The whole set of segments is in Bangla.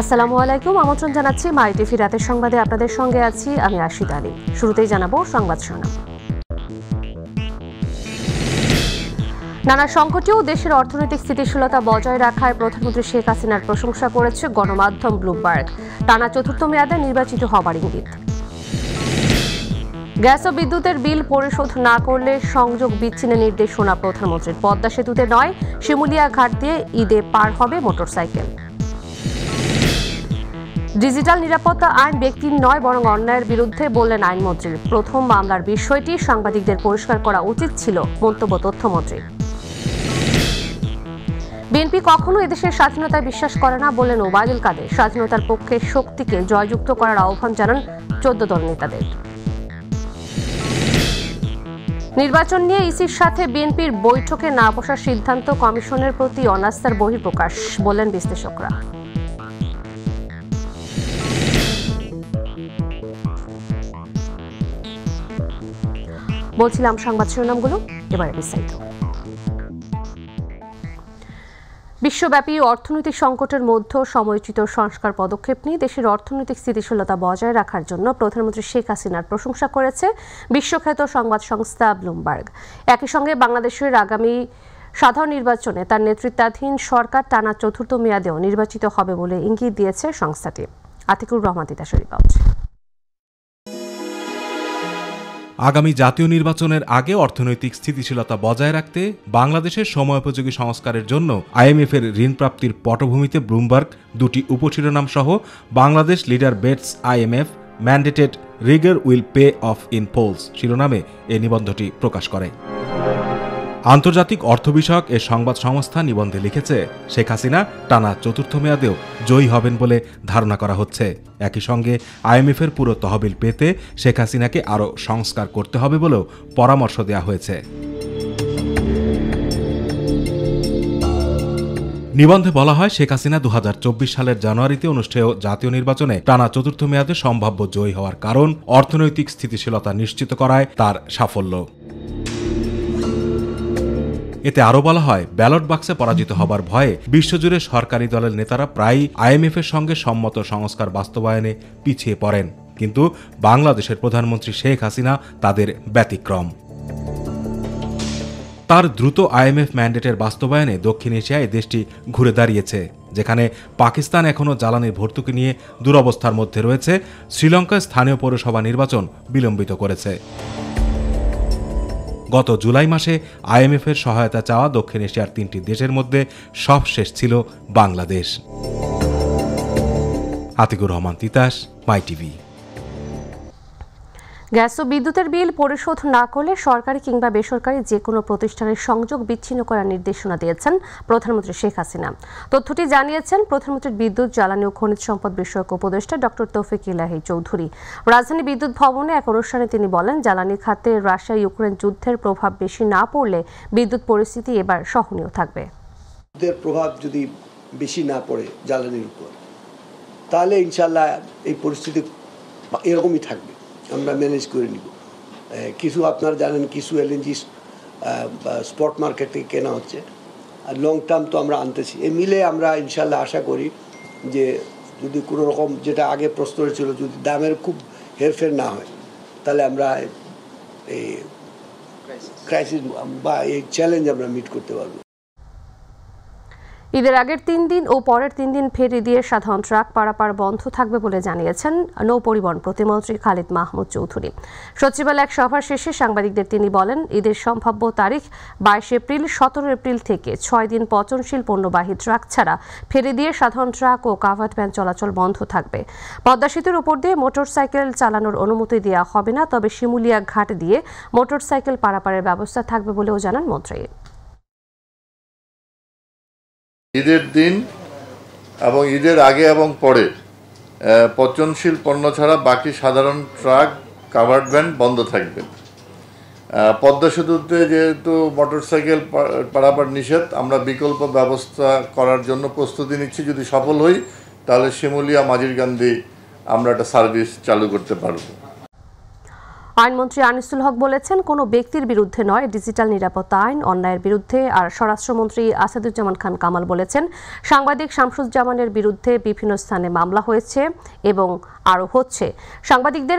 আসসালামু আলাইকুম, আমন্ত্রণ জানাচ্ছি মাই টিভি রাতের সংবাদে। আপনাদের সঙ্গে আছি আমি রাশিদ আলী। শুরুতেই জানাবো সংবাদ শিরোনাম। নানা সংকটেও দেশের অর্থনৈতিক স্থিতিশীলতা বজায় রাখায় প্রধানমন্ত্রী শেখ হাসিনার প্রশংসা করেছে গণমাধ্যম ব্লুমবার্গ। টানা চতুর্থ মেয়াদে নির্বাচিত হবার ইঙ্গিত। গ্যাস ও বিদ্যুতের বিল পরিশোধ না করলে সংযোগ বিচ্ছিন্নের নির্দেশনা প্রধানমন্ত্রীর। পদ্মা সেতুতে নয়, শিমুলিয়া ঘাট দিয়ে ঈদে পার হবে মোটরসাইকেল। ডিজিটাল নিরাপত্তা আইন ব্যক্তির নয় বরং অন্যায়ের বিরুদ্ধে বললেন আইনমন্ত্রী। প্রথম মামলার বিষয়টি সাংবাদিকদের পরিষ্কার করা উচিত ছিল, মন্তব্য তথ্যমন্ত্রী। বিএনপি কখনো এদেশের স্বাধীনতায় বিশ্বাস করে না বললেন ওবায়দুল কাদের। স্বাধীনতার পক্ষে শক্তিকে জয়যুক্ত করার আহ্বান জানান 14 দল নেতাদের। নির্বাচন নিয়ে ইসির সাথে বিএনপির বৈঠকে না বসার সিদ্ধান্ত কমিশনের প্রতি অনাস্থার বহিঃপ্রকাশ বললেন বিশ্লেষকরা। বলছিলাম সংবাদ শিরোনামগুলো, এবারে বিস্তারিত। বিশ্বব্যাপী অর্থনৈতিক সংকটের মধ্যে সময়োচিত সংস্কার পদক্ষেপ নিয়ে দেশের অর্থনৈতিক স্থিতিশীলতা বজায় রাখার জন্য প্রধানমন্ত্রী শেখ হাসিনার প্রশংসা করেছে বিশ্বখ্যাত সংবাদ সংস্থা ব্লুমবার্গ। একই সঙ্গে বাংলাদেশের আগামী সাধারণ নির্বাচনে তার নেতৃত্বাধীন সরকার টানা চতুর্থ মেয়াদেও নির্বাচিত হবে বলে ইঙ্গিত দিয়েছে সংস্থাটি। আতিকুর রহমান তিতাসের রিপোর্ট। আগামী জাতীয় নির্বাচনের আগে অর্থনৈতিক স্থিতিশীলতা বজায় রাখতে বাংলাদেশের সময়োপযোগী সংস্কারের জন্য আইএমএফের ঋণ প্রাপ্তির পটভূমিতে ব্লুমবার্গ দুটি উপশিরোনাম সহ Bangladesh leader bets IMF mandated rigour will pay off in polls শিরোনামে এ নিবন্ধটি প্রকাশ করে। আন্তর্জাতিক অর্থ বিষয়ক এ সংবাদ সংস্থা নিবন্ধে লিখেছে, শেখ হাসিনা টানা চতুর্থ মেয়াদেও জয়ী হবেন বলে ধারণা করা হচ্ছে। একই সঙ্গে আইএমএফের পুরো তহবিল পেতে শেখ হাসিনাকে আরও সংস্কার করতে হবে বলেও পরামর্শ দেওয়া হয়েছে। নিবন্ধে বলা হয়, শেখ হাসিনা 2024 সালের জানুয়ারিতে অনুষ্ঠেয় জাতীয় নির্বাচনে টানা চতুর্থ মেয়াদে সম্ভাব্য জয়ী হওয়ার কারণ অর্থনৈতিক স্থিতিশীলতা নিশ্চিত করায় তার সাফল্য। এতে আরও বলা হয়, ব্যালট বাক্সে পরাজিত হবার ভয়ে বিশ্বজুড়ে সরকারি দলের নেতারা প্রায়ই আইএমএফের সঙ্গে সম্মত সংস্কার বাস্তবায়নে পিছিয়ে পড়েন, কিন্তু বাংলাদেশের প্রধানমন্ত্রী শেখ হাসিনা তাদের ব্যতিক্রম। তার দ্রুত আইএমএফ ম্যান্ডেটের বাস্তবায়নে দক্ষিণ এশিয়ায় দেশটি ঘুরে দাঁড়িয়েছে। যেখানে পাকিস্তান এখনও জ্বালানির ভর্তুকি নিয়ে দুরবস্থার মধ্যে রয়েছে, শ্রীলঙ্কায় স্থানীয় পৌরসভা নির্বাচন বিলম্বিত করেছে। গত জুলাই মাসে আইএমএফের সহায়তা চাওয়া দক্ষিণ এশিয়ার 3টি দেশের মধ্যে সবশেষ ছিল বাংলাদেশ। আতিকুর রহমান তিতাস, মাই টিভি। গ্যাস ও বিদ্যুতের বিল পরিশোধ না করলে সরকারি কিংবা বেসরকারি যে কোনো প্রতিষ্ঠানের সংযোগ বিচ্ছিন্ন করার নির্দেশনা দিয়েছেন প্রধানমন্ত্রী শেখ হাসিনা। তথ্যটি জানিয়েছেন প্রধানমন্ত্রীর বিদ্যুৎ, জ্বালানি ও খনিজ সম্পদ বিষয়ক উপদেষ্টা ডক্টর তৌফিক ইলাহি চৌধুরী। রাজধানী বিদ্যুৎ ভবনে এক অনুষ্ঠানে তিনি বলেন, জ্বালানি খাতে রাশিয়া ইউক্রেন যুদ্ধের প্রভাব বেশি না পড়লে বিদ্যুৎ পরিস্থিতি এবার সহনীয় থাকবে। যুদ্ধের প্রভাব যদি বেশি না পড়ে জ্বালানির উপর, তাহলে ইনশাল্লাহ এই পরিস্থিতি এরকমই থাকবে, আমরা ম্যানেজ করে নিব। কিছু আপনারা জানেন, কিছু এলএনজি স্পট মার্কেট থেকে কেনা হচ্ছে, আর লং টার্ম তো আমরা আনতেছি। এই মিলে আমরা ইনশাল্লাহ আশা করি যে যদি কোনো রকম, যেটা আগে প্রশ্ন হয়েছিল, যদি দামের খুব হেরফের না হয়, তাহলে আমরা এই ক্রাইসিস বা এই চ্যালেঞ্জ আমরা মিট করতে পারবো। ঈদের আগের 3 দিন ও পরের 3 দিন ফেরি দিয়ে সাধারণ ট্রাক পারাপার বন্ধ থাকবে বলে জানিয়েছেন নৌ পরিবহন প্রতিমন্ত্রী খালিদ মাহমুদ চৌধুরী। সচিবালয় এক সভা শেষে সাংবাদিকদের তিনি বলেন, ঈদের সম্ভাব্য তারিখ 22 এপ্রিল, 17 এপ্রিল থেকে 6 দিন পচনশীল পণ্যবাহী ট্রাক ছাড়া ফেরি দিয়ে সাধারণ ট্রাক ও কাভার্ড ভ্যান চলাচল বন্ধ থাকবে। পদ্মা সেতুর উপর দিয়ে মোটরসাইকেল চালানোর অনুমতি দেওয়া হবে না, তবে শিমুলিয়া ঘাট দিয়ে মোটরসাইকেল পারাপারের ব্যবস্থা থাকবে বলেও জানান মন্ত্রী। ঈদের দিন এবং ঈদের আগে এবং পরে পচনশীল পণ্য ছাড়া বাকি সাধারণ ট্রাক, কাভার্ড ভ্যান বন্ধ থাকবে। পদ্মা সেতুতে যেহেতু মোটরসাইকেল পারাপার নিষেধ, আমরা বিকল্প ব্যবস্থা করার জন্য প্রস্তুতি নিচ্ছি। যদি সফল হই, তাহলে শিমুলিয়া মাঝিরকান্দি আমরা একটা সার্ভিস চালু করতে পারব। আইনমন্ত্রী আনিসুল হক বলেছেন, কোনো ব্যক্তির বিরুদ্ধে নয়, ডিজিটাল নিরাপত্তা আইন অন্যায়ের বিরুদ্ধে। আর স্বরাষ্ট্রমন্ত্রী আসাদুজ্জামান খান কামাল বলেছেন, সাংবাদিক শামসুজ্জামানের বিরুদ্ধে বিভিন্ন স্থানে মামলা হয়েছে এবং আরও হচ্ছে। সাংবাদিককে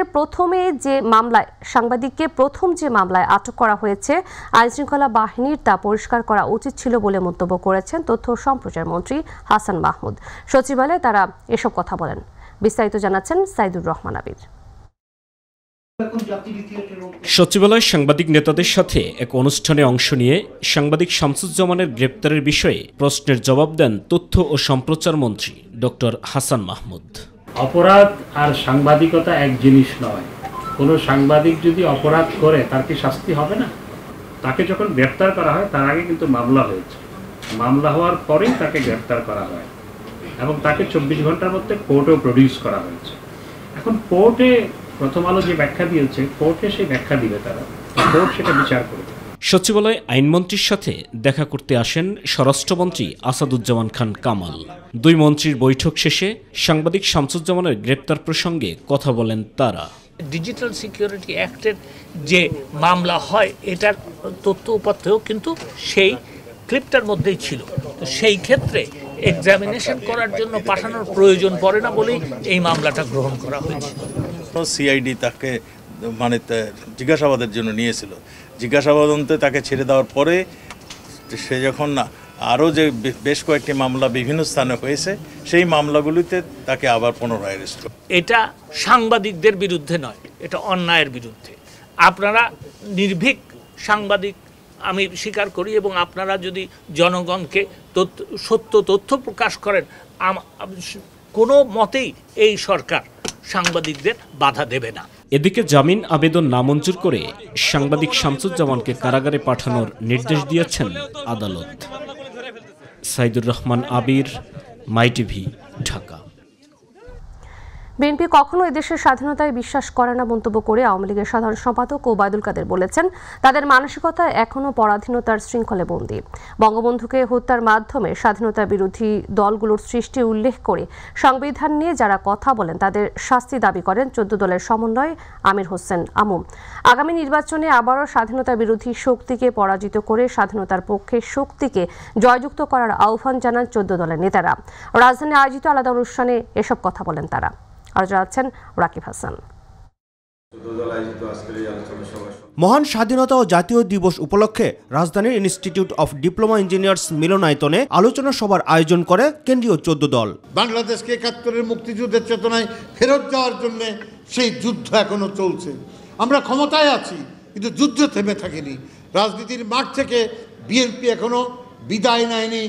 প্রথম যে মামলায় আটক করা হয়েছে আইনশৃঙ্খলা বাহিনীর, তা পরিষ্কার করা উচিত ছিল বলে মন্তব্য করেছেন তথ্য ও সম্প্রচার মন্ত্রী হাসান মাহমুদ। সচিবালয়ে তারা এসব কথা বলেন। বিস্তারিত জানাচ্ছেন সাইদুর রহমান আবির। সচিবালয় সাংবাদিক নেতাদের সাথে এক অনুষ্ঠানে অংশ নিয়ে সাংবাদিক শামসুজ্জামানের গ্রেপ্তারের বিষয়ে প্রশ্নের জবাব দেন তথ্য ও সম্প্রচার মন্ত্রী ডক্টর হাসান মাহমুদ। অপরাধ আর সাংবাদিকতা এক জিনিস নয়। কোনো সাংবাদিক যদি অপরাধ করে তার কি শাস্তি হবে না? তাকে যখন গ্রেপ্তার করা হয় তার আগে কিন্তু মামলা হয়েছে, মামলা হওয়ার পরেই তাকে গ্রেপ্তার করা হয় এবং তাকে 24 ঘন্টার মধ্যে কোর্টেও প্রডিউস করা হয়েছে। এখন কোর্টে প্রথম আলো যে ব্যাখ্যা দিয়েছে, কোর্টে সেই ব্যাখ্যা দিবে, তারা কোর্ট সেটা বিচার করবে। সচিবালয়ে আইনমন্ত্রীর সাথে দেখা করতে আসেন স্বরাষ্ট্রমন্ত্রী আসাদুজ্জামান খান কামাল। দুই মন্ত্রীর বৈঠক শেষে সাংবাদিক শামসুজ্জামানের গ্রেপ্তার প্রসঙ্গে কথা বলেন তারা। ডিজিটাল সিকিউরিটি অ্যাক্টের যে মামলা হয়, এটার তথ্য উপাত্তেও কিন্তু সেই ক্লিপটার মধ্যেই ছিল। তো সেই ক্ষেত্রে এক্সামিনেশন করার জন্য পাঠানোর প্রয়োজন পড়ে না বলেই এই মামলাটা গ্রহণ করা হয়েছে। সিআইডি তাকে জিজ্ঞাসাবাদের জন্য নিয়েছিল। জিজ্ঞাসাবাদে তাকে ছেড়ে দেওয়ার পরে সে যখন আরও যে বেশ কয়েকটি মামলা বিভিন্ন স্থানে হয়েছে, সেই মামলাগুলিতে তাকে আবার পুনরায় অ্যারেস্ট করে। এটা সাংবাদিকদের বিরুদ্ধে নয়, এটা অন্যায়ের বিরুদ্ধে। আপনারা নির্ভীক সাংবাদিক আমি স্বীকার করি, এবং আপনারা যদি জনগণকে সত্য তথ্য প্রকাশ করেন, কোনো মতেই এই সরকার সাংবাদিকদের বাধা দেবে না। এদিকে জামিন আবেদন নামঞ্জুর করে সাংবাদিক শামসুজ্জামানকে কারাগারে পাঠানোর নির্দেশ দিয়েছেন আদালত। সাইদুর রহমান আবির, মাই টিভি, ঢাকা। বিএনপি কখনো এদেশের স্বাধীনতায় বিশ্বাস করে না মন্তব্য করে আওয়ামী লীগের সাধারণ সম্পাদক ওবায়দুল কাদের বলেছেন, তাদের মানসিকতা এখনও পরাধীনতার শৃঙ্খলে বন্দী। বঙ্গবন্ধুকে হত্যার মাধ্যমে স্বাধীনতা বিরোধী দলগুলোর সৃষ্টি উল্লেখ করে সংবিধান নিয়ে যারা কথা বলেন তাদের শাস্তি দাবি করেন 14 দলের সমন্বয় আমির হোসেন আমু। আগামী নির্বাচনে আবারও স্বাধীনতা বিরোধী শক্তিকে পরাজিত করে স্বাধীনতার পক্ষে শক্তিকে জয়যুক্ত করার আহ্বান জানান 14 দলের নেতারা। রাজধানী আয়োজিত আলাদা অনুষ্ঠানে এসব কথা বলেন তারা। আর জানাচ্ছেন রাকিব হাসান। মহান স্বাধীনতা ও জাতীয় দিবস উপলক্ষে রাজধানীর ইনস্টিটিউট অফ ডিপ্লোমা ইঞ্জিনিয়ার্স মিলনায়তনে আলোচনা সভার আয়োজন করে কেন্দ্রীয় 14 দল। বাংলাদেশকে 71-এর মুক্তিযুদ্ধের চেতনায় ফেরত যাওয়ার জন্য সেই যুদ্ধ এখনো চলছে। আমরা ক্ষমতায় আছি, কিন্তু যুদ্ধ থেমে থাকেনি। রাজনীতির মাঠ থেকে বিএনপি এখনো বিদায় নেয়নি,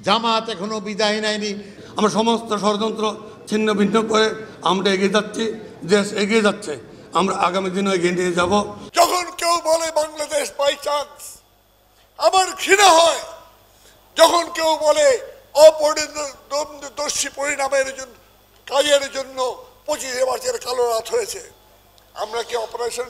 জামাত এখনো বিদায় নেয়নি। আমরা সমস্ত ষড়যন্ত্র ছিন্ন ভিন্ন করে আমরা এগিয়ে যাচ্ছি, দেশ এগিয়ে যাচ্ছে, আমরা আগামী দিনে এগিয়ে নিয়ে যাব। যখন কেউ বলে বাংলাদেশ বাই চান্স, আমার ঘৃণা হয়। যখন কেউ বলে অপরিণামদর্শী পরিণামের জন্য কাজের জন্য 25 মার্চের কালো রাত হয়েছে, আমরা কি অপারেশন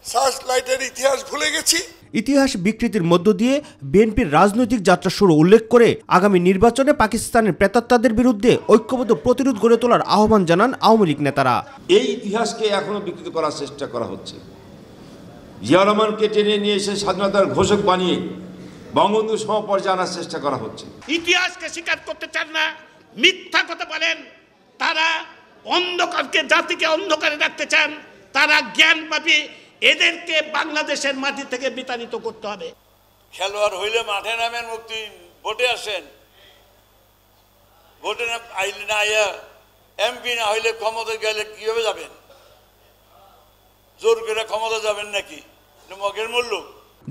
সার্চ লাইটের ইতিহাস ভুলে গেছি? ইতিহাস বিকৃতির মধ্য দিয়ে বিএনপির রাজনৈতিক যাত্রা শুরু উল্লেখ করে আগামী নির্বাচনে পাকিস্তানের প্রেতাত্মাদের বিরুদ্ধে ঐক্যবদ্ধ প্রতিরোধ গড়ে তোলার আহ্বান জানান আওয়ামী লীগ নেতারা। এই ইতিহাসকে এখনো বিকৃত করার চেষ্টা করা হচ্ছে। জিয়া রহমানকে টেনে নিয়ে এসে স্বাধীনতার ঘোষক বানিয়ে বঙ্গবন্ধু সমপর্যায়ে আনার চেষ্টা করা হচ্ছে। ইতিহাসকে স্বীকার করতে চান না, মিথ্যা কথা বলেন। তারা অন্ধকারকে, জাতিকে অন্ধকারে রাখতে চান। তারা জ্ঞান পাবে, এদেরকে বাংলাদেশের মাটি থেকে বিতাড়িত করতে হবে। খেলোয়াড় হইলে মাঠে নামেন, মুক্তি ভোটে আসেন, ভোটে আইলে না আইয়া এমপি না হইলে ক্ষমতা গেলে কিভাবে যাবেন? জোর করে ক্ষমতা যাবেন নাকি? মগের মূল্য।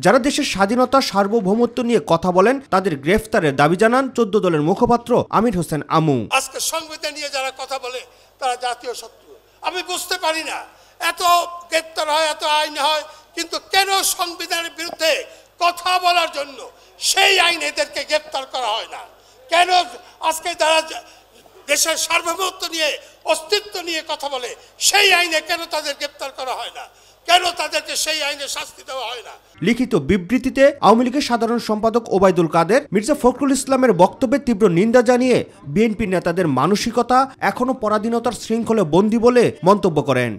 যারা দেশের স্বাধীনতা সার্বভৌমত্ব নিয়ে কথা বলেন তাদের গ্রেফতারের দাবি জানান 14 দলের মুখপাত্র আমির হোসেন আমু। আজকে সংবিধান নিয়ে যারা কথা বলে তারা জাতীয় শত্রু। আমি বুঝতে পারি না, এত গ্রেপ্তার হয়, এত আইন হয়, কিন্তু কেন সংবিধানের বিরুদ্ধে কথা বলার জন্য সেই আইন এদেরকে গ্রেপ্তার করা হয় না? কেন আজকে যারা দেশের সার্বভৌমত্ব নিয়ে, অস্তিত্ব নিয়ে কথা বলে সেই আইনে কেন তাদের গ্রেপ্তার করা হয় না? কেন তাদেরকে সেই আইনে শাস্তি দেওয়া হয় না? লিখিত বিবৃতিতে আওয়ামী লীগের সাধারণ সম্পাদক ওবায়দুল কাদের মির্জা ফখরুল ইসলামের বক্তব্যে তীব্র নিন্দা জানিয়ে বিএনপি নেতাদের মানসিকতা এখনো পরাধীনতার শৃঙ্খলে বন্দী বলে মন্তব্য করেন।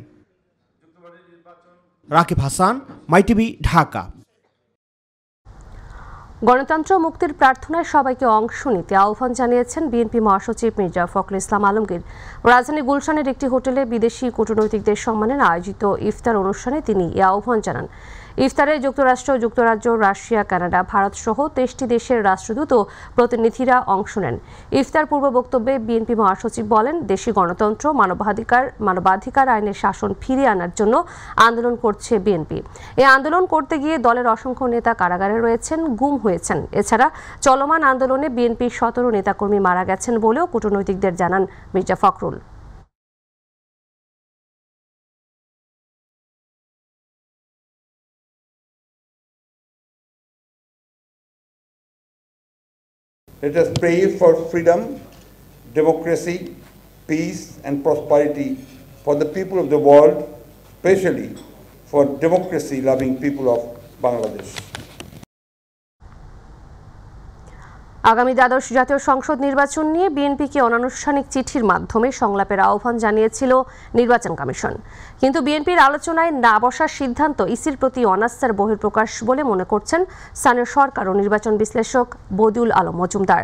রাকিব হাসান, মাইটিভি, ঢাকা। গণতন্ত্র মুক্তির প্রার্থনায় সবাইকে অংশ নিতে আহ্বান জানিয়েছেন বিএনপি মহাসচিব মির্জা ফখরুল ইসলাম আলমগীর। রাজধানী গুলশানের একটি হোটেলে বিদেশি কূটনৈতিকদের সম্মানে আয়োজিত ইফতার অনুষ্ঠানে তিনি এ আহ্বান জানান। ইফতারে যুক্তরাষ্ট্র, যুক্তরাজ্য, রাশিয়া, কানাডা, ভারত সহ 23টি দেশের রাষ্ট্রদূত ও প্রতিনিধিরা অংশ নেন। ইফতার পূর্ব বক্তব্যে বিএনপি মহাসচিব বলেন, দেশি গণতন্ত্র, মানবাধিকার আইনের শাসন ফিরিয়ে আনার জন্য আন্দোলন করছে বিএনপি। এই আন্দোলন করতে গিয়ে দলের অসংখ্য নেতা কারাগারে রয়েছেন, গুম হয়েছেন। এছাড়া চলমান আন্দোলনে বিএনপির 17 নেতাকর্মী মারা গেছেন বলেও কূটনৈতিকদের জানান Mirza Fakhrul. Let us pray for freedom, democracy, peace and prosperity for the people of the world, especially for democracy-loving people of Bangladesh. আগামী দ্বাদশ জাতীয় সংসদ নির্বাচন নিয়ে বিএনপিকে অনানুষ্ঠানিক চিঠির মাধ্যমে সংলাপের আহ্বান জানিয়েছিল নির্বাচন কমিশন। কিন্তু বিএনপির আলোচনায় না বসার সিদ্ধান্ত ইসির প্রতি অনাস্থার বহিঃপ্রকাশ বলে মনে করছেন স্থানীয় সরকার ও নির্বাচন বিশ্লেষক বদিউল আলম মজুমদার।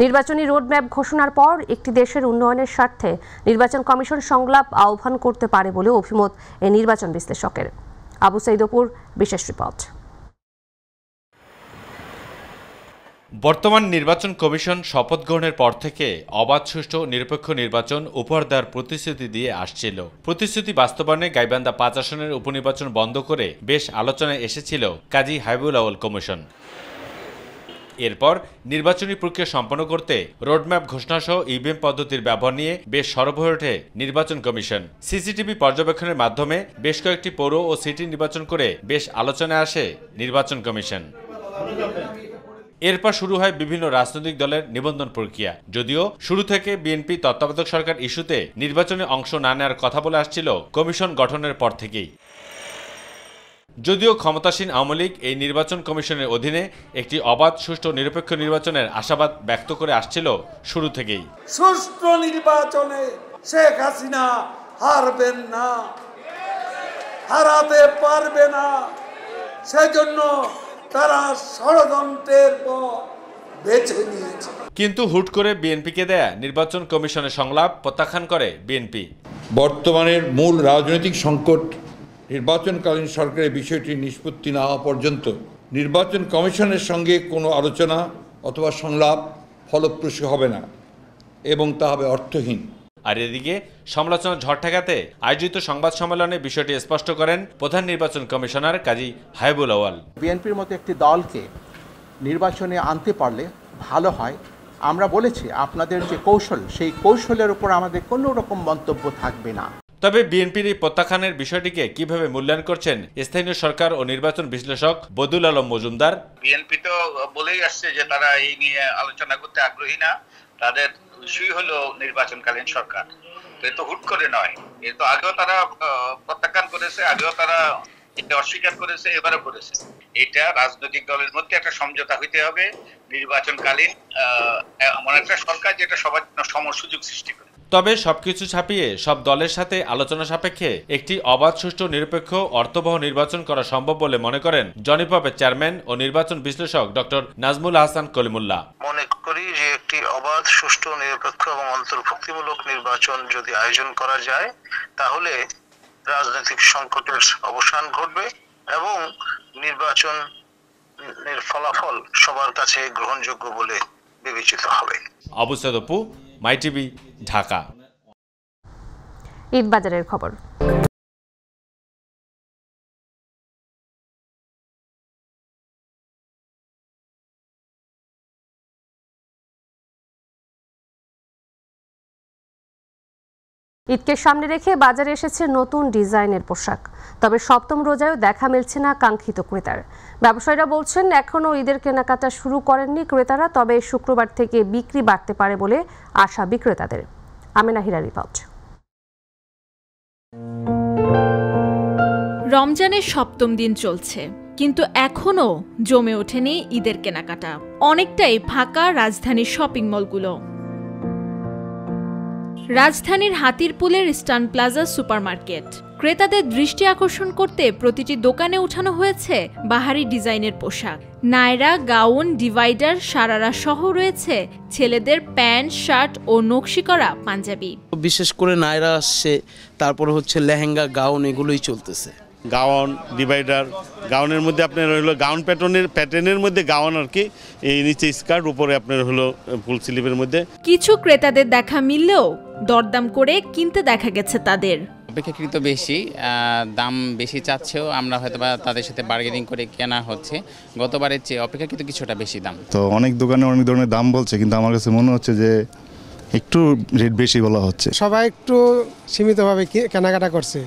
নির্বাচনী রোডম্যাপ ঘোষণার পর একটি দেশের উন্নয়নের স্বার্থে নির্বাচন কমিশন সংলাপ আহ্বান করতে পারে বলে অভিমত এই নির্বাচন বিশ্লেষকের। আবু সাইদ অপুর বিশেষ রিপোর্ট। বর্তমান নির্বাচন কমিশন শপথ গ্রহণের পর থেকে অবাধ, সুষ্ঠু, নিরপেক্ষ নির্বাচন উপহার দেওয়ার প্রতিশ্রুতি দিয়ে আসছিল। প্রতিশ্রুতি বাস্তবায়নে গাইবান্ধা 5 আসনের উপনির্বাচন বন্ধ করে বেশ আলোচনায় এসেছিল কাজী হাবিবুল আউয়াল কমিশন। এরপর নির্বাচনী প্রক্রিয়া সম্পন্ন করতে রোডম্যাপ ঘোষণাসহ ইভিএম পদ্ধতির ব্যবহার নিয়ে বেশ সরব হয়ে ওঠে নির্বাচন কমিশন। সিসিটিভি পর্যবেক্ষণের মাধ্যমে বেশ কয়েকটি পৌর ও সিটি নির্বাচন করে বেশ আলোচনায় আসে নির্বাচন কমিশন। এরপর শুরু হয় বিভিন্ন রাজনৈতিক দলের নিবন্ধন প্রক্রিয়া। যদিও শুরু থেকে বিএনপি তত্ত্বাবধায়ক সরকার ইস্যুতে নির্বাচনে অংশ না নেওয়ার কথা বলে আসছিল কমিশন গঠনের পর থেকেই। যদিও ক্ষমতাসীন আওয়ামী লীগ এই নির্বাচন কমিশনের অধীনে একটি অবাধ, সুষ্ঠু, নিরপেক্ষ নির্বাচনের আশাবাদ ব্যক্ত করে আসছিল শুরু থেকেই। সুষ্ঠু নির্বাচনে শেখ হাসিনা হারবেন না, হারাতে পারবে না, সেজন্য তারা ষড়যন্ত্রের পথ বেছে নিয়েছে। কিন্তু হুট করে বিএনপিকে দেয়া নির্বাচন কমিশনের সংলাপ প্রত্যাখ্যান করে বিএনপি। বর্তমানের মূল রাজনৈতিক সংকট নির্বাচনকালীন সরকারের বিষয়টি নিষ্পত্তি না হওয়া পর্যন্ত নির্বাচন কমিশনের সঙ্গে কোনো আলোচনা অথবা সংলাপ ফলপ্রসূ হবে না এবং তা হবে অর্থহীন। আর এদিকে সমালোচনা ঝড় ঠেকাতে আয়োজিত সংবাদ সম্মেলনে বিষয়টি স্পষ্ট করেন প্রধান নির্বাচন কমিশনার কাজী হাবিবুল আউয়াল। বিএনপির মতো একটি দলকে নির্বাচনে আনতে পারলে ভালো হয়। আমরা বলেছি আপনাদের যে কৌশল, সেই কৌশলের উপর আমাদের কোনো রকম মন্তব্য থাকবে না। তবে বিএনপির এই প্রত্যাখ্যানের বিষয়টিকে কিভাবে মূল্যায়ন করছেন স্থানীয় সরকার ও নির্বাচন বিশ্লেষক বদিউল আলম মজুমদার। বিএনপি তো বলেই আসছে যে তারা এই নিয়ে আলোচনা করতে আগ্রহী না, তাদের ইস্যুই হলো নির্বাচনকালীন সরকার। এ তো হুট করে নয়, এ তো আগেও তারা প্রত্যাখ্যান করেছে, আগেও তারা এটা অস্বীকার করেছে, এবারও করেছে। এটা রাজনৈতিক দলের মধ্যে একটা সমঝোতা হইতে হবে নির্বাচনকালীন এমন একটা সরকার যেটা সবার জন্য সম সুযোগ সৃষ্টি করে। তবে সবকিছু ছাপিয়ে সব দলের সাথে আলোচনা সাপেক্ষে একটি অবাধ, সুষ্ঠু, নিরপেক্ষ, অর্থবহ নির্বাচন করা সম্ভব বলে মনে করেন জনিপপের চেয়ারম্যান ও নির্বাচন বিশ্লেষক ডক্টর নাজমুল হাসান কলিমুল্লাহ। মনে করি যে একটি অবাধ, সুষ্ঠু, নিরপেক্ষ এবং অন্তর্ভুক্তিমূলক নির্বাচন যদি আয়োজন করা যায় তাহলে রাজনৈতিক সংকটের অবসান ঘটবে এবং নির্বাচনের ফলাফল সবার কাছে গ্রহণযোগ্য বলে বিবেচিত হবে। আবু সাইদ অপু, মাইটিভি, ঢাকা। ঈদ বাজারের খবর। ঈদকে সামনে রেখে বাজারে এসেছে নতুন ডিজাইনের পোশাক। তবে সপ্তম রোজায়ও দেখা মিলছে না কাঙ্ক্ষিত ক্রেতার। ব্যবসায়ীরা বলছেন এখনও ঈদের কেনাকাটা শুরু করেননি ক্রেতারা, তবে শুক্রবার থেকে বিক্রি বাড়তে পারে বলে আশা বিক্রেতাদের। আমেনা হীরা রিপোর্ট। রমজানের সপ্তম দিন চলছে, কিন্তু এখনও জমে ওঠেনি ঈদের কেনাকাটা। অনেকটাই ফাঁকা রাজধানীর শপিং মলগুলো। রাজধানীর হাতিরপুলের ইস্টার্ন প্লাজা সুপারমার্কেট। ক্রেতাদের দৃষ্টি আকর্ষণ করতে প্রতিটি দোকানে উঠানো হয়েছে বাহারি ডিজাইনের পোশাক। নায়রা, গাউন, ডিভাইডার, সারারা সহ রয়েছে ছেলেদের প্যান্ট, শার্ট ও নকশি করা পাঞ্জাবি। বিশেষ করে নায়রা আসছে, তারপরে হচ্ছে লেহেঙ্গা, গাউন, এগুলোই চলতেছে। গাউন, ডিভাইডার, গাউনের মধ্যে আপনার হলো গাউন প্যাটার্নের মধ্যে গাউন আর কি, এই নিচে স্কার্ট, উপরে আপনার হলো ফুল স্লিভের মধ্যে। কিছু ক্রেতাদের দেখা মিললেও দরদাম করে কিনতে দেখা গেছে তাদের। অপেক্ষাকৃত বেশি দাম বেশি চাচ্ছেও, আমরা হয়তো বা তাদের সাথে বার্গেনিং করে কেনা হচ্ছে। গতবারের চেয়ে অপেক্ষাকৃত কিছুটা বেশি দাম। তো অনেক দোকানে অনেক ধরনের দাম বলছে, কিন্তু আমার কাছে মনে হচ্ছে যে একটু রেট বেশি বলা হচ্ছে। সবাই একটু সীমিতভাবে কেনাকাটা করছে।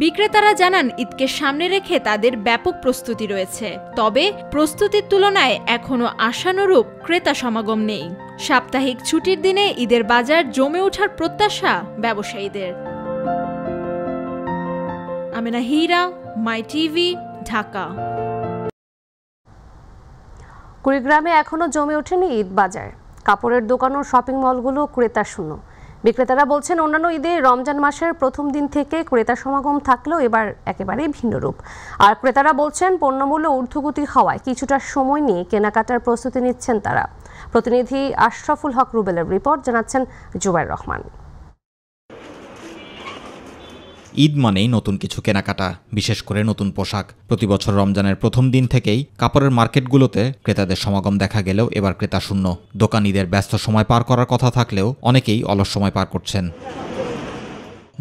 বিক্রেতারা জানান ঈদকে সামনে রেখে তাদের ব্যাপক প্রস্তুতি রয়েছে, তবে প্রস্তুতির তুলনায় এখনো আশানুরূপ ক্রেতা সমাগম নেই। সাপ্তাহিক ছুটির দিনে ঈদের বাজার জমে ওঠার প্রত্যাশা ব্যবসায়ীদের। আমেনা হীরা, মাই টিভি, ঢাকা। কুড়িগ্রামে এখনো জমে ওঠেনি ঈদ বাজার। কাপড়ের দোকান ও শপিং মলগুলো ক্রেতা শূন্য। বিক্রেতারা বলছেন অন্যান্য ঈদে রমজান মাসের প্রথম দিন থেকে ক্রেতা সমাগম থাকলেও এবার একেবারেই ভিন্ন রূপ। আর ক্রেতারা বলছেন পণ্যমূল্য ঊর্ধ্বগতি হওয়ায় কিছুটা সময় নিয়ে কেনাকাটার প্রস্তুতি নিচ্ছেন তারা। প্রতিনিধি আশরাফুল হক রুবেলের রিপোর্ট, জানাচ্ছেন জুবাইর রহমান। ঈদ মানেই নতুন কিছু কেনাকাটা, বিশেষ করে নতুন পোশাক। প্রতি বছর রমজানের প্রথম দিন থেকেই কাপড়ের মার্কেটগুলোতে ক্রেতাদের সমাগম দেখা গেলেও এবার ক্রেতা শূন্য। দোকানিদের ব্যস্ত সময় পার করার কথা থাকলেও অনেকেই অলস সময় পার করছেন।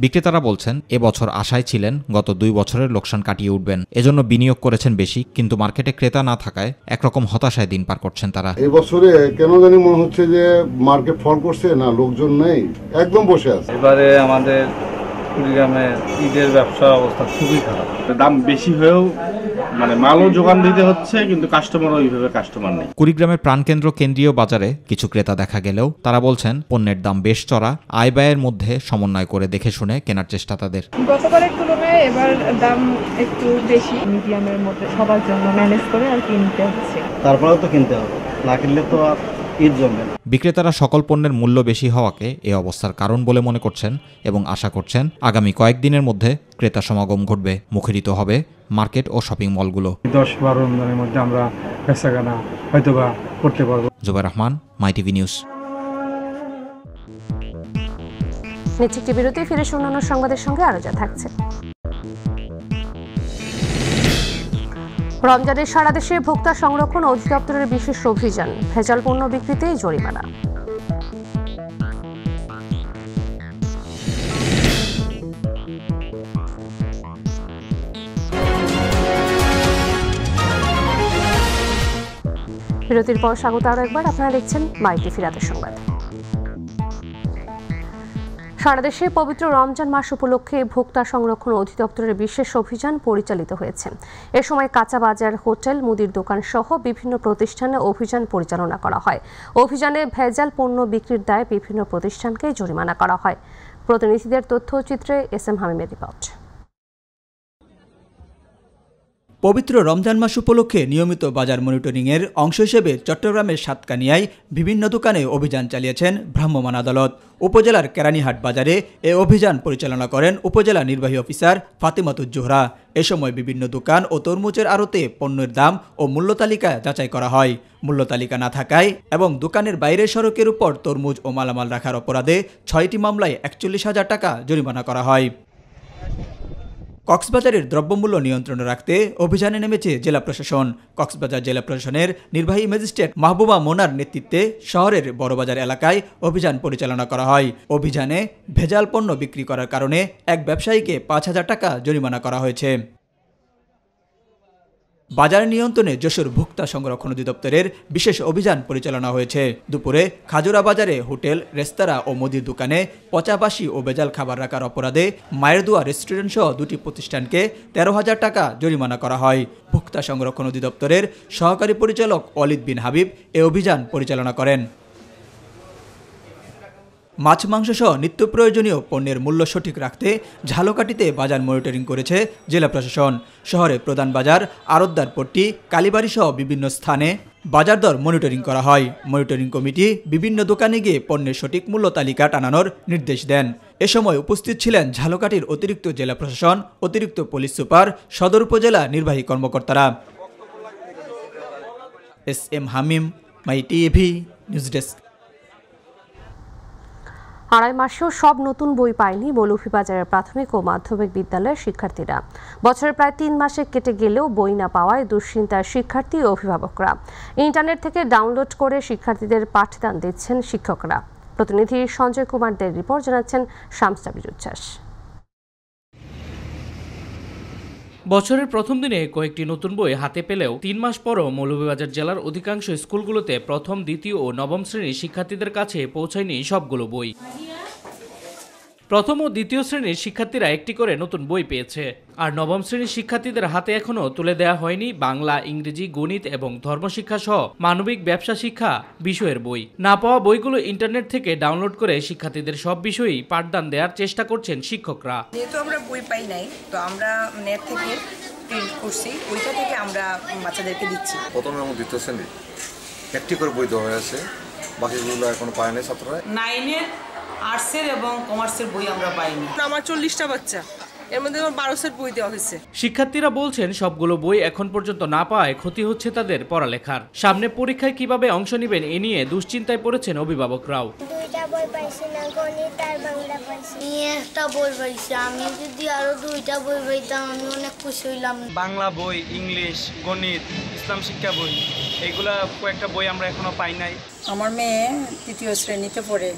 বিক্রেতারা বলছেন এবছর আশায় ছিলেন গত 2 বছরের লোকসান কাটিয়ে উঠবেন, এজন্য বিনিয়োগ করেছেন বেশি, কিন্তু মার্কেটে ক্রেতা না থাকায় একরকম হতাশায় দিন পার করছেন তারা। এবছরে কেন জানি মনে হচ্ছে যে মার্কেট ফল করছে না, লোকজন নেই, একদম বসে আছে। এবারে আমাদের কুড়িগ্রামে ঈদের ব্যবসার অবস্থা খুবই খারাপ। দাম বেশি হয়েও মালও যোগান দিতে হচ্ছে, কিন্তু কাস্টমারও ওইভাবে কাস্টমার নেই। কুড়িগ্রামের প্রাণকেন্দ্র কেন্দ্রীয় বাজারে কিছু ক্রেতা দেখা গেলেও তারা বলছেন পণ্যের দাম বেশ চড়া, আয় ব্যয়ের মধ্যে সমন্বয় করে দেখে শুনে কেনার চেষ্টা তাদের। গতবারের তুলনায় এবার দাম একটু বেশি, মিডিয়ামের মধ্যে সবার জন্য ম্যানেজ করে আর কিনতে হচ্ছে। তারপরেও তো কিনতে হবে, না কিনলে তো ঈদ জমবে না। বিক্রেতারা সকল পণ্যের মূল্য বেশি হওয়াকে এ অবস্থার কারণ বলে মনে করছেন এবং আশা করছেন আগামী কয়েকদিনের মধ্যে ক্রেতা সমাগম ঘটবে, মুখরিত হবে মার্কেট ও শপিং মলগুলো। 10-12 রমজানের মধ্যে আমরা বেচাকেনা হয়তোবা করতে পারবো। জুবাইর রহমান, মাই টিভি নিউজ। নিচে একটি বিরতি, ফিরে অন্যান্য সংবাদের সঙ্গে আরো যা থাকছে। রমজানের সারা দেশে ভোক্তা সংরক্ষণ অধিদপ্তরের বিশেষ অভিযান, ভেজাল পণ্য বিক্রিতে জরিমানা। বিরতির পর স্বাগত আরো একবার, আপনারা দেখছেন মাই টিভি রাতের সংবাদ। সারা দেশে পবিত্র রমজান মাস উপলক্ষে ভোক্তা সংরক্ষণ অধিদপ্তরের বিশেষ অভিযান পরিচালিত হয়েছে। এ সময় কাঁচা বাজার, হোটেল, মুদির দোকান সহ বিভিন্ন প্রতিষ্ঠানে অভিযান পরিচালনা করা হয়। অভিযানে ভেজাল পণ্য বিক্রির দায়ে বিভিন্ন প্রতিষ্ঠানকে জরিমানা করা হয়। প্রতিনিধিদের তথ্যচিত্রে এসএম হামিমের রিপোর্ট। পবিত্র রমজান মাস উপলক্ষে নিয়মিত বাজার মনিটরিংয়ের অংশ হিসেবে চট্টগ্রামের সাতকানিয়ায় বিভিন্ন দোকানে অভিযান চালিয়েছেন ভ্রাম্যমাণ আদালত। উপজেলার কেরানীহাট বাজারে এ অভিযান পরিচালনা করেন উপজেলা নির্বাহী অফিসার ফাতিমাতুজ জোহরা। এ সময় বিভিন্ন দোকান ও তরমুজের আড়তে পণ্যের দাম ও মূল্য তালিকা যাচাই করা হয়। মূল্য তালিকা না থাকায় এবং দোকানের বাইরের সড়কের উপর তরমুজ ও মালামাল রাখার অপরাধে 6টি মামলায় 41,000 টাকা জরিমানা করা হয়। কক্সবাজারের দ্রব্যমূল্য নিয়ন্ত্রণে রাখতে অভিযানে নেমেছে জেলা প্রশাসন। কক্সবাজার জেলা প্রশাসনের নির্বাহী ম্যাজিস্ট্রেট মাহবুবা মোনার নেতৃত্বে শহরের বড়বাজার এলাকায় অভিযান পরিচালনা করা হয়। অভিযানে ভেজাল পণ্য বিক্রি করার কারণে এক ব্যবসায়ীকে 5,000 টাকা জরিমানা করা হয়েছে। বাজার নিয়ন্ত্রণে যশোর ভোক্তা সংরক্ষণ অধিদপ্তরের বিশেষ অভিযান পরিচালনা হয়েছে। দুপুরে খাজুরা বাজারে হোটেল, রেস্তোরাঁ ও মুদির দোকানে পচাবাসি ও ভেজাল খাবার রাখার অপরাধে মায়ের দোয়া রেস্টুরেন্ট সহ 2টি প্রতিষ্ঠানকে 13,000 টাকা জরিমানা করা হয়। ভোক্তা সংরক্ষণ অধিদপ্তরের সহকারী পরিচালক ওয়ালিদ বিন হাবিব এ অভিযান পরিচালনা করেন। মাছ, মাংস সহ নিত্য প্রয়োজনীয় পণ্যের মূল্য সঠিক রাখতে ঝালকাঠিতে বাজার মনিটরিং করেছে জেলা প্রশাসন। শহরে প্রধান বাজার, আড়তদার পট্টি, কালীবাড়ি সহ বিভিন্ন স্থানে বাজার দর মনিটরিং করা হয়। মনিটরিং কমিটি বিভিন্ন দোকানে গিয়ে পণ্যের সঠিক মূল্য তালিকা টানানোর নির্দেশ দেন। এ সময় উপস্থিত ছিলেন ঝালকাঠির অতিরিক্ত জেলা প্রশাসন, অতিরিক্ত পুলিশ সুপার, সদর উপজেলা নির্বাহী কর্মকর্তারা। SM হামিম, মাই টিভি, নিউজ ডেস্ক। আড়াই মাসেও সব নতুন বই পায়নি মৌলভীবাজারের প্রাথমিক ও মাধ্যমিক বিদ্যালয়ের শিক্ষার্থীরা। বছরের প্রায় 3 মাসে কেটে গেলেও বই না পাওয়ায় দুশ্চিন্তার শিক্ষার্থী ও অভিভাবকরা। ইন্টারনেট থেকে ডাউনলোড করে শিক্ষার্থীদের পাঠদান দিচ্ছেন শিক্ষকরা। প্রতিনিধি সঞ্জয় কুমার দের রিপোর্ট, জানাচ্ছেন শামস সাবির উচ্ছ্বাস। বছরের প্রথম দিনে কয়েকটি নতুন বই হাতে পেলেও 3 মাস পরও মৌলভীবাজার জেলার অধিকাংশ স্কুলগুলোতে প্রথম, দ্বিতীয় ও নবম শ্রেণীর শিক্ষার্থীদের কাছে পৌঁছায়নি সবগুলো বই। প্রথম ও দ্বিতীয় শ্রেণীর শিক্ষার্থীরা একটি করে নতুন বই পেয়েছে, আর নবম শ্রেণীর শিক্ষার্থীদের হাতে এখনও তুলে দেওয়া হয়নি বাংলা, ইংরেজি, গণিত এবং ধর্মশিক্ষা সহ মানবিক ব্যবসা শিক্ষা বিষয়ের বই। না পাওয়া বইগুলো ইন্টারনেট থেকে ডাউনলোড করে শিক্ষার্থীদের সব বিষয়েই পাঠদান দেওয়ার চেষ্টা করছেন শিক্ষকরা। যেহেতু আমরা বই পাই নাই, তো আমরা নেট থেকে প্রিন্ট করছি, ওইটা থেকে আমরা বাচ্চাদেরকে দিচ্ছি। প্রথম এবং দ্বিতীয় শ্রেণী একটি করে বই দেওয়া হয়েছে, বাকিগুলো এখনো পায় নাই ছাত্ররা। 9 আর্টসের এবং কমার্সের বই আমরা পাইনি। আমার 40টা বাচ্চা, এর মধ্যে 12 সেট বই দেওয়া হয়েছে। শিক্ষার্থীরা বলছেন সবগুলো বই এখন পর্যন্ত না পাওয়ায় ক্ষতি হচ্ছে তাদের পড়ালেখার। সামনে পরীক্ষায় কিভাবে অংশ নেবেন এ নিয়ে দুশ্চিন্তায় পড়েছেন অভিভাবকরাও। দুইটা বই পাইছি না, গণিত আর বাংলা পাইছি। একটা বই পাইছি, আমি যদি আরো 2টা বই পাইতাম আমি অনেক খুশি হইলাম। বাংলা বই, ইংলিশ, গণিত, ইসলাম শিক্ষা বই, এইগুলা কয়েকটা বই আমরা এখনো পাই নাই। আমার মেয়ে 3য় শ্রেণীতে পড়ে,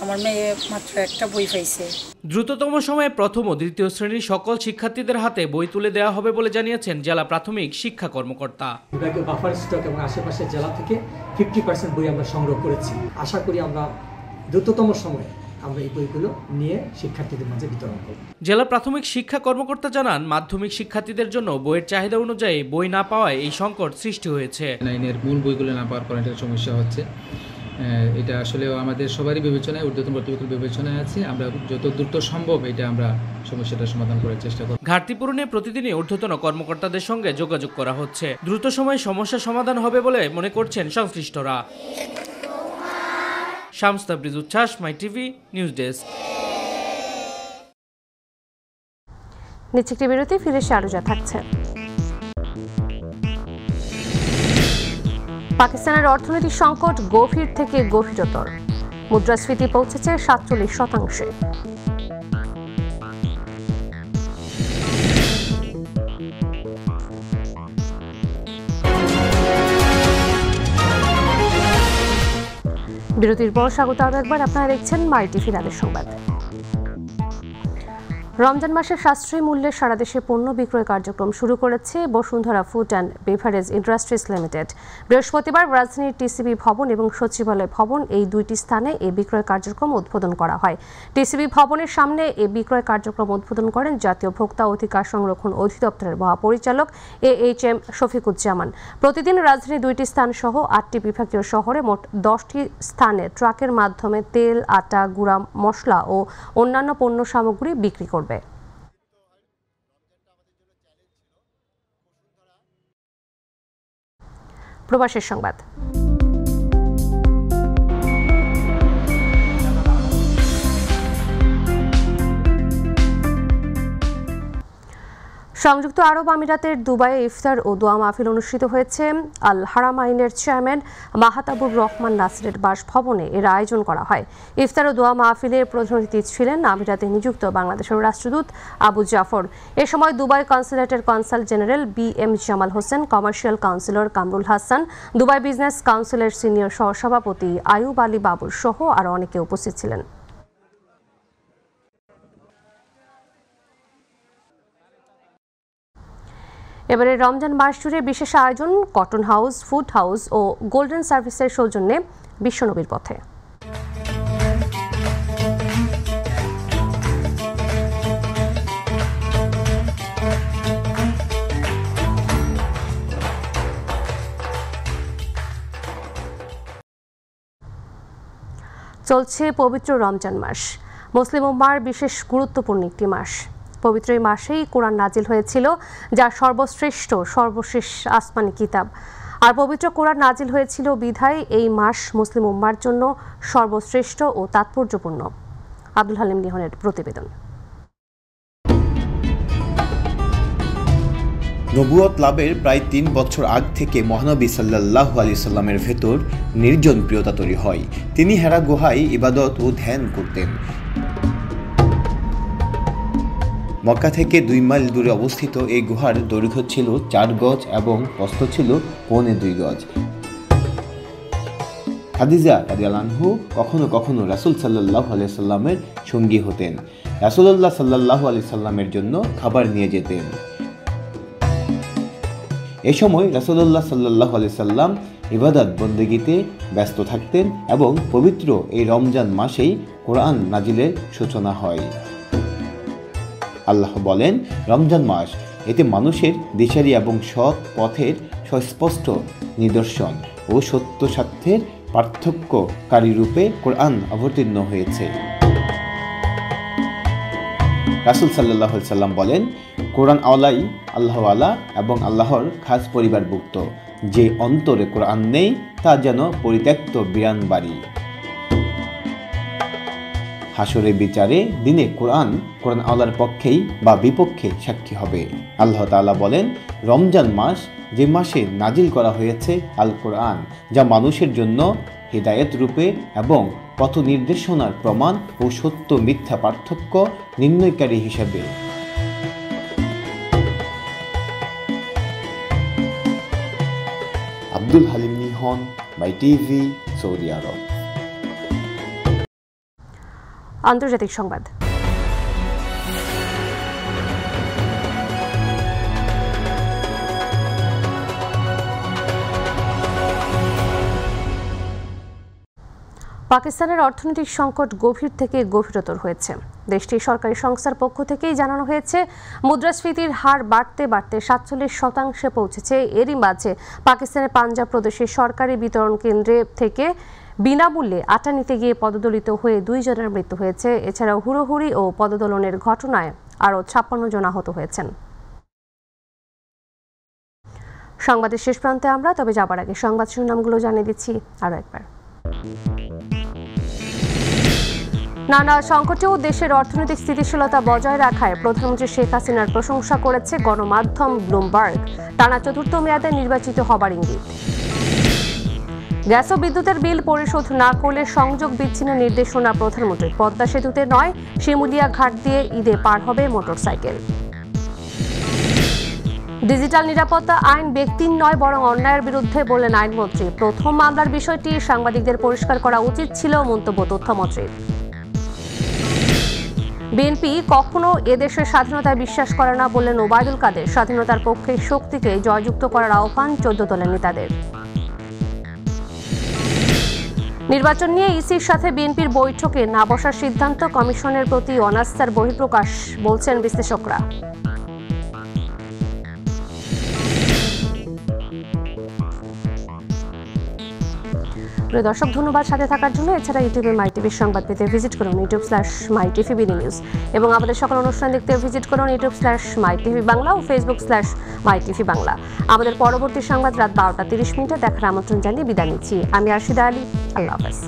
আমার মেয়ে মাত্র একটা বই পাইছে। দ্রুততম সময়ে প্রথম ও দ্বিতীয় শ্রেণীর সকল শিক্ষার্থীদের হাতে বই তুলে দেওয়া হবে বলে জানিয়েছেন জেলা প্রাথমিক শিক্ষা কর্মকর্তা। বিভাগীয় বাফার স্টক এবং আশেপাশের জেলা থেকে 50% বই আমরা সংগ্রহ করেছি। আশা করি আমরা দ্রুততম সময়ে আমরা এই বইগুলো নিয়ে শিক্ষার্থীদের মাঝে বিতরণ করব। জেলা প্রাথমিক শিক্ষা কর্মকর্তা জানান, মাধ্যমিক শিক্ষার্থীদের জন্য বইয়ের চাহিদা অনুযায়ী বই না পাওয়ায় এই সংকট সৃষ্টি হয়েছে। 9-এর মূল বইগুলো না পাওয়ার কারণে একটা সমস্যা হচ্ছে। এটা আসলে আমাদের সবারই বিবেচনায়, ঊর্ধ্বতন কর্তৃপক্ষের বিবেচনায় আছে। আমরা যত দ্রুত সম্ভব এটা আমরা সমস্যাটা সমাধান করার চেষ্টা করব। ঘাটতি পূরণে প্রতিদিনই ঊর্ধ্বতন কর্মকর্তাদের সঙ্গে যোগাযোগ করা হচ্ছে। দ্রুত সময়ে সমস্যা সমাধান হবে বলে মনে করছেন সংশ্লিষ্টরা। শামস তাবরিজ উচ্ছ্বাস, মাই টিভি, নিউজ ডেস্ক। নিচে একটি বিরতি, ফিরে এসে আরো যা থাকছে। পাকিস্তানের অর্থনৈতিক সংকট গভীর থেকে গভীরতর। মুদ্রাস্ফীতি পৌঁছেছে 47%। বিরতির পর স্বাগত আরো একবার, আপনারা দেখছেন মাই টিভি রাতের সংবাদ। রমজান মাসে সাশ্রয়ী মূল্যে সারা দেশে পণ্য বিক্রয় কার্যক্রম শুরু করেছে Bashundhara food and beverage industries limited. বৃহস্পতিবার রাজধানীর টিসিবি ভবন এবং সচিবালয় ভবন, এই দুইটি স্থানে এই বিক্রয় কার্যক্রম উদ্বোধন করা হয়। টিসিবি ভবনের সামনে এই বিক্রয় কার্যক্রম উদ্বোধন করেন জাতীয় ভোক্তা অধিকার সংরক্ষণ অধিদপ্তরের মহাপরিচালক AHM শফিকুজ্জামান। প্রতিদিন রাজধানীর 2টি স্থান সহ 8টি বিভাগীয় শহরে মোট 10টি স্থানে ট্রাকের মাধ্যমে তেল, আটা, গুঁড়া মশলা ও অন্যান্য পণ্য সামগ্রী বিক্রি করবে। প্রবাসের সংবাদ। সংযুক্ত আরব আমিরাতের দুবাইয়ে ইফতার ও দোয়া মাহফিল অনুষ্ঠিত হয়েছে। আল হারামাইনের চেয়ারম্যান মাহাতাবুর রহমান নাসিরের বাসভবনে এর আয়োজন করা হয়। ইফতার ও দোয়া মাহফিলের প্রধান অতিথি ছিলেন আমিরাতে নিযুক্ত বাংলাদেশের রাষ্ট্রদূত আবু জাফর। এ সময় দুবাই কনসুলেটের consul general BM Jamal Hossain, commercial councillor Kamrul Hasan, Dubai business কাউন্সিলের সিনিয়র সহসভাপতি আয়ুব আলী বাবুর সহ আরও অনেকে উপস্থিত ছিলেন। এবারে রমজান মাস জুড়ে বিশেষ আয়োজন কটন হাউস, ফুড হাউস ও গোল্ডেন সার্ভিসের সৌজন্যে বিশ্বনবীর পথে। চলছে পবিত্র রমজান মাস, মুসলিম উম্মার বিশেষ গুরুত্বপূর্ণ একটি মাস। পবিত্র এই মাসেই কোরআন নাজিল হয়েছিল, যা সর্বশ্রেষ্ঠ সর্বশেষ আসমানি কিতাব। আর পবিত্র কোরআন নাজিল হয়েছিল বিধায় এই মাস মুসলিম উম্মার জন্য সর্বশ্রেষ্ঠ ও তাৎপর্যপূর্ণ। আব্দুল হালিম নিহনের প্রতিবেদন। নবুয়ত লাভের প্রায় 3 বছর আগ থেকে মহানবী সাল্লাল্লাহু আলাইহি সাল্লামের ভেতর নির্জন প্রিয়তা তৈরি হয়। তিনি হেরা গুহায় ইবাদত ও ধ্যান করতেন। মক্কা থেকে 2 মাইল দূরে অবস্থিত এই গুহার দৈর্ঘ্য ছিল 4 গজ এবং প্রস্থ ছিল 2.25 গজ। খাদিজা রাদিয়াল্লাহু আনহু কখনো কখনো রাসূল সাল্লাল্লাহু আলাইহি সাল্লামের সঙ্গী হতেন। রাসূলুল্লাহ সাল্লাল্লাহু আলাইহি সাল্লামের জন্য খাবার নিয়ে যেতেন। এ সময় রাসূলুল্লাহ সাল্লাল্লাহু আলাইহি সাল্লাম ইবাদত বন্দেগীতে ব্যস্ত থাকতেন এবং পবিত্র এই রমজান মাসেই কোরআন নাজিলের সূচনা হয়। আল্লাহ বলেন, রমজান মাস, এতে মানুষের দিশারি এবং সৎ পথের সুস্পষ্ট নিদর্শন ও সত্য স্বার্থের পার্থক্যকারী রূপে কোরআন অবতীর্ণ হয়েছে। রাসূল সাল্লাল্লাহু আলাইহি সাল্লাম বলেন, কোরআন আওলাই আল্লাহওয়ালা এবং আল্লাহর খাস পরিবারভুক্ত। যে অন্তরে কোরআন নেই তা যেন পরিত্যক্ত বিরান বাড়ি। হাসরের বিচারে দিনে কোরআন আওলার পক্ষেই বা বিপক্ষে সাক্ষী হবে। আল্লাহ তাআলা বলেন, রমজান মাস, যে মাসে নাজিল করা হয়েছে আল কোরআন, যা মানুষের জন্য হিদায়াত রূপে এবং পথ নির্দেশনার প্রমাণ ও সত্য মিথ্যা পার্থক্য নির্ণয়কারী হিসেবে। Abdul Halim Nihon, by TV, Saudi আরব। আন্তর্জাতিক সংবাদ। পাকিস্তানের অর্থনৈতিক সংকট গভীর থেকে গভীরতর হয়েছে। দেশটির সরকারি সংস্থার পক্ষ থেকেই জানানো হয়েছে, মুদ্রাস্ফীতির হার বাড়তে বাড়তে 47% পৌঁছেছে। এরই মাঝে পাকিস্তানের পাঞ্জাব প্রদেশের সরকারি বিতরণ কেন্দ্রে থেকে বিনামূল্যে আটা নিতে গিয়ে পদদলিত হয়ে 2 জনের মৃত্যু হয়েছে। এছাড়াও হুড়োহুড়ি ও পদদলনের ঘটনায় আরও 56 জন আহত হয়েছেন। সংবাদের শেষ প্রান্তে আমরা, তবে যাবার আগে সংবাদ শিরোনামগুলো জানিয়ে দিচ্ছি আরও একবার। নানা সংকটেও দেশের অর্থনৈতিক স্থিতিশীলতা বজায় রাখায় প্রধানমন্ত্রী শেখ হাসিনার প্রশংসা করেছে গণমাধ্যম ব্লুমবার্গ। টানা 4র্থ মেয়াদে নির্বাচিত হবার ইঙ্গিত। গ্যাস ও বিদ্যুতের বিল পরিশোধ না করলে সংযোগ বিচ্ছিন্নের নির্দেশনা প্রধানমন্ত্রীর। পদ্মা সেতুতে নয়, শিমুলিয়া ঘাট দিয়ে ঈদে পার হবে মোটরসাইকেল। ডিজিটাল নিরাপত্তা আইন ব্যক্তির নয় বরং অন্যায়ের বিরুদ্ধে বললেন আইনমন্ত্রী। প্রথম মামলার বিষয়টি সাংবাদিকদের পরিষ্কার করা উচিত ছিল, মন্তব্য তথ্যমন্ত্রীর। বিএনপি কখনো এদেশের স্বাধীনতায় বিশ্বাস করে না বললেন ওবায়দুল কাদের। স্বাধীনতার পক্ষে শক্তিকে জয়যুক্ত করার আহ্বান 14 দলের নেতাদের। নির্বাচন নিয়ে ইসির সাথে বিএনপির বৈঠকে না বসার সিদ্ধান্ত, কমিশনের প্রতি অনাস্থার বহিঃপ্রকাশ বলছেন বিশ্লেষকরা। প্রিয় দর্শক, ধন্যবাদ সাথে থাকার জন্য। এছাড়া ইউটিউবে মাই টিভির সংবাদ পেতে ভিজিট করুন youtube/mytvbdnews এবং আমাদের সকল অনুষ্ঠান দেখতে ভিজিট করুন youtube/mytvbangla ও facebook/mytvbangla। আমাদের পরবর্তী সংবাদ রাত 12টা 30 মিনিটে দেখার আমন্ত্রণ জানিয়ে বিদায় নিচ্ছি। আমি আরশিদা আলী। আল্লাহ হাফেজ।